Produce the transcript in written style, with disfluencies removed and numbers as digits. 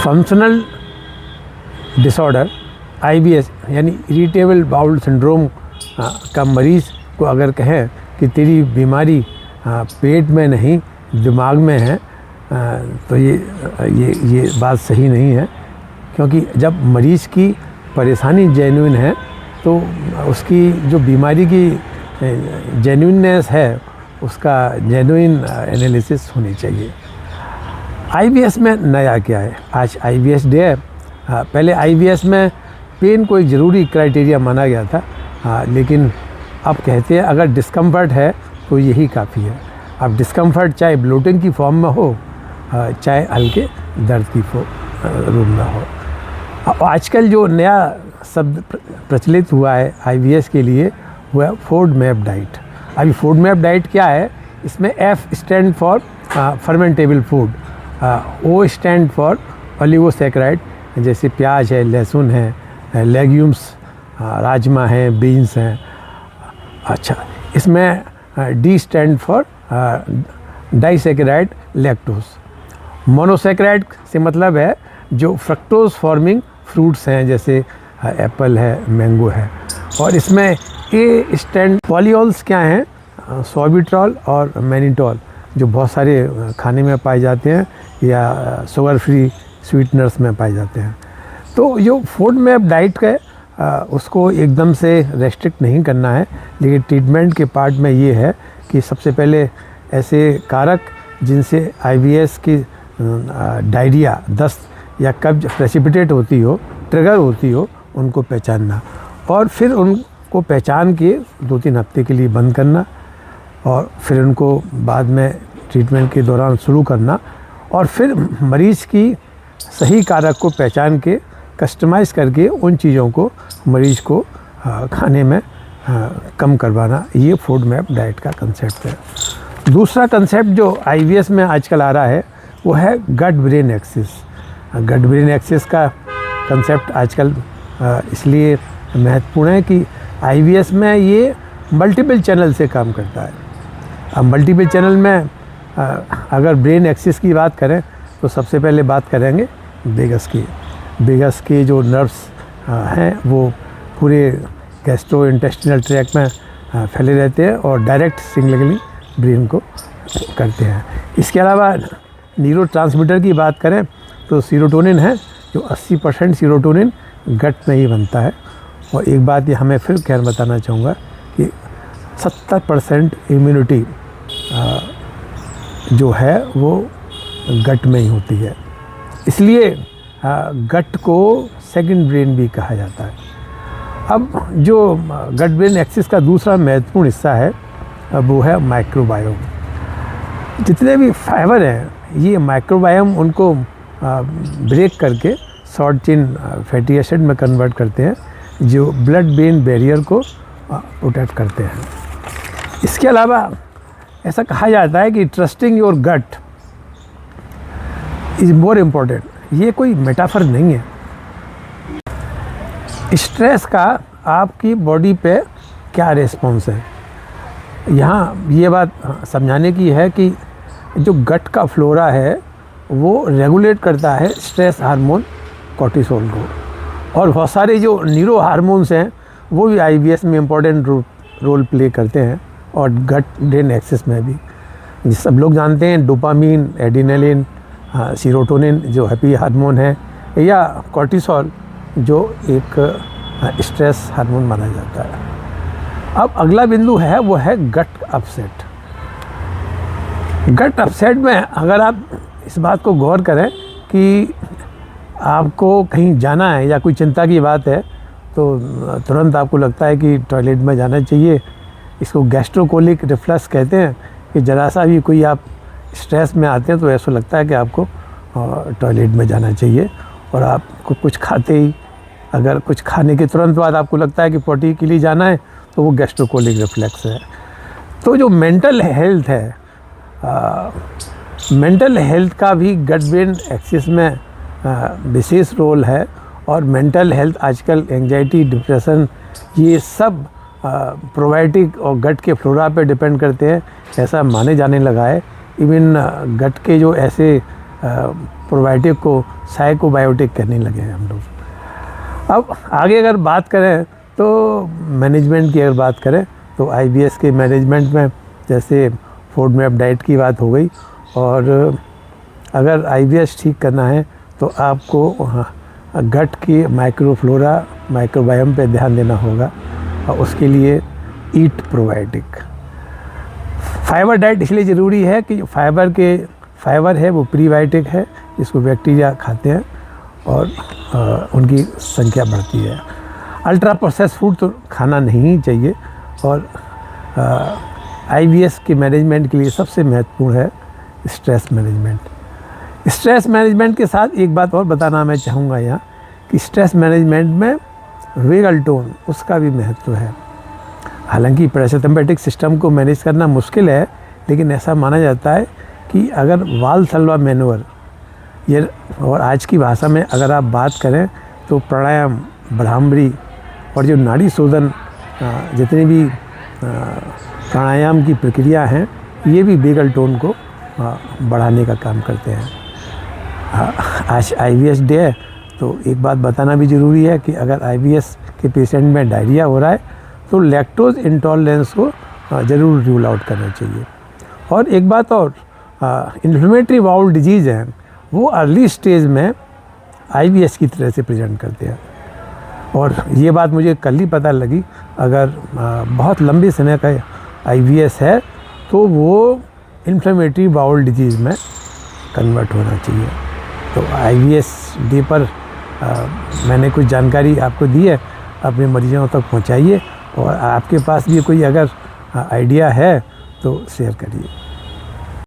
Functional disorder IBS यानी irritable bowel syndrome का मरीज़ को अगर कहें कि तेरी बीमारी पेट में नहीं दिमाग में है, तो ये बात सही नहीं है, क्योंकि जब मरीज़ की परेशानी जेन्युइन है तो उसकी जो बीमारी की जेन्युइननेस है उसका जेन्युइन एनालिसिस होनी चाहिए। IBS में नया क्या है? आज IBS डे है। पहले IBS में पेन को एक ज़रूरी क्राइटेरिया माना गया था, लेकिन अब कहते हैं अगर डिस्कम्फर्ट है तो यही काफ़ी है। अब डिस्कम्फर्ट चाहे ब्लोटिंग की फॉर्म में हो, चाहे हल्के दर्द की रूप में हो। अब आजकल जो नया शब्द प्रचलित हुआ है IBS के लिए वो है FODMAP डाइट। अभी FODMAP डाइट क्या है? इसमें F stand for fermentable food, O stand for oligosaccharide, जैसे प्याज है, लहसुन है, लेग्यूम्स, राजमा है, बीन्स हैं। अच्छा, इसमें D stand for disaccharide lactose. Monosaccharide से मतलब है जो फ्रक्टोज फॉर्मिंग फ्रूट्स हैं, जैसे एप्पल है, मैंगो है। और इसमें A स्टैंड पॉलीऑल्स क्या हैं? सोर्बिट्रॉल और मैनिटॉल, जो बहुत सारे खाने में पाए जाते हैं या शुगर फ्री स्वीटनर्स में पाए जाते हैं। तो जो FODMAP डाइट का उसको एकदम से रेस्ट्रिक्ट नहीं करना है, लेकिन ट्रीटमेंट के पार्ट में ये है कि सबसे पहले ऐसे कारक जिनसे IBS की डायरिया, दस्त या कब्ज प्रेसिपिटेट होती हो, ट्रिगर होती हो, उनको पहचानना और फिर उनको पहचान के 2-3 हफ्ते के लिए बंद करना और फिर उनको बाद में ट्रीटमेंट के दौरान शुरू करना और फिर मरीज़ की सही कारक को पहचान के कस्टमाइज़ करके उन चीज़ों को मरीज़ को खाने में कम करवाना। ये FODMAP डाइट का कंसेप्ट है। दूसरा कंसेप्ट जो IBS में आजकल आ रहा है वो है gut brain axis. Gut brain axis का कंसेप्ट आजकल इसलिए महत्वपूर्ण है कि IBS में ये मल्टीपल चैनल से काम करता है। अब मल्टीपल चैनल में अगर ब्रेन एक्सिस की बात करें तो सबसे पहले बात करेंगे वेगस की। वेगस के जो नर्व्स हैं वो पूरे गैस्ट्रोइंटेस्टिनल ट्रैक्ट में फैले रहते हैं और डायरेक्ट सिग्नलिंग ब्रेन को करते हैं। इसके अलावा न्यूरोट्रांसमीटर की बात करें तो सीरोटोनिन है, जो 80% सीरोटोनिन गट में ही बनता है। और एक बात ये हमें फिर कहना बताना चाहूँगा कि 70% इम्यूनिटी जो है वो गट में ही होती है, इसलिए गट को सेकंड ब्रेन भी कहा जाता है। अब जो गट ब्रेन एक्सिस का दूसरा महत्वपूर्ण हिस्सा है वो है माइक्रोबायोम। जितने भी फाइबर हैं ये माइक्रोबायोम उनको ब्रेक करके शॉर्ट चेन फैटी एसिड में कन्वर्ट करते हैं, जो ब्लड ब्रेन बैरियर को प्रोटेक्ट करते हैं। इसके अलावा ऐसा कहा जाता है कि trusting your gut is more important. ये कोई मेटाफर नहीं है। स्ट्रेस का आपकी बॉडी पे क्या रिस्पॉन्स है, यहाँ ये बात समझाने की है कि जो गट का फ्लोरा है वो रेगुलेट करता है स्ट्रेस हार्मोन कोर्टिसोल को, और बहुत सारे जो न्यूरो हार्मोन्स हैं वो भी IBS में इम्पोर्टेंट रोल प्ले करते हैं, और गट ब्रेन एक्सिस में भी। सब लोग जानते हैं डोपामीन, एड्रेनलिन, सीरोटोनिन जो हैप्पी हार्मोन है, या कोर्टिसोल जो एक स्ट्रेस हार्मोन माना जाता है। अब अगला बिंदु है वो है गट अपसेट। गट अपसेट में अगर आप इस बात को गौर करें कि आपको कहीं जाना है या कोई चिंता की बात है तो तुरंत आपको लगता है कि टॉयलेट में जाना चाहिए। इसको गैस्ट्रोकोलिक रिफ्लक्स कहते हैं कि ज़रा सा भी कोई आप स्ट्रेस में आते हैं तो ऐसा लगता है कि आपको टॉयलेट में जाना चाहिए, और आपको कुछ खाते ही अगर कुछ खाने के तुरंत बाद आपको लगता है कि पोटी के लिए जाना है तो वो गैस्ट्रोकोलिक रिफ्लेक्स है। तो जो मेंटल हेल्थ है, मेंटल हेल्थ का भी गट ब्रेन एक्सिस में विशेष रोल है, और मेंटल हेल्थ आजकल एंजाइटी, डिप्रेशन ये सब प्रोबायोटिक और गट के फ्लोरा पे डिपेंड करते हैं, ऐसा माने जाने लगा है। इवन गट के जो ऐसे प्रोबायोटिक को साइकोबायोटिक कहने लगे हैं हम लोग। अब आगे अगर बात करें तो मैनेजमेंट की अगर बात करें तो IBS के मैनेजमेंट में जैसे FODMAP डाइट की बात हो गई, और अगर IBS ठीक करना है तो आपको गट की माइक्रोफ्लोरा माइक्रोबायोम पे ध्यान देना होगा, और उसके लिए ईट प्रोबायोटिक। फाइबर डाइट इसलिए ज़रूरी है कि फाइबर है वो प्रीबायोटिक है, जिसको बैक्टीरिया खाते हैं और उनकी संख्या बढ़ती है। अल्ट्रा प्रोसेस फूड तो खाना नहीं चाहिए, और IBS के मैनेजमेंट के लिए सबसे महत्वपूर्ण है स्ट्रेस मैनेजमेंट। स्ट्रेस मैनेजमेंट के साथ एक बात और बताना मैं चाहूँगा यहाँ कि स्ट्रेस मैनेजमेंट में वेगल टोन उसका भी महत्व है। हालांकि पैरासिम्पैथिक सिस्टम को मैनेज करना मुश्किल है, लेकिन ऐसा माना जाता है कि अगर वाल्सल्वा मैनूवर ये, और आज की भाषा में अगर आप बात करें तो प्राणायाम, भ्रामरी और जो नाड़ी शोधन जितनी भी प्राणायाम की प्रक्रिया हैं, ये भी वेगल टोन को बढ़ाने का काम करते हैं। आज IBS डे है तो एक बात बताना भी ज़रूरी है कि अगर IBS के पेशेंट में डायरिया हो रहा है तो लैक्टोज इंटॉलरेंस को ज़रूर रूल आउट करना चाहिए। और एक बात और, इन्फ्लेमेटरी बाउल डिजीज़ हैं वो अर्ली स्टेज में IBS की तरह से प्रेजेंट करते हैं, और ये बात मुझे कल ही पता लगी। अगर बहुत लंबे समय का IBS है तो वो इन्फ्लेमेटरी बाउल डिजीज़ में कन्वर्ट होना चाहिए। तो IBS डे पर मैंने कुछ जानकारी आपको दी है, अपने मरीजों तक पहुंचाइए, और आपके पास भी कोई अगर आइडिया है तो शेयर करिए।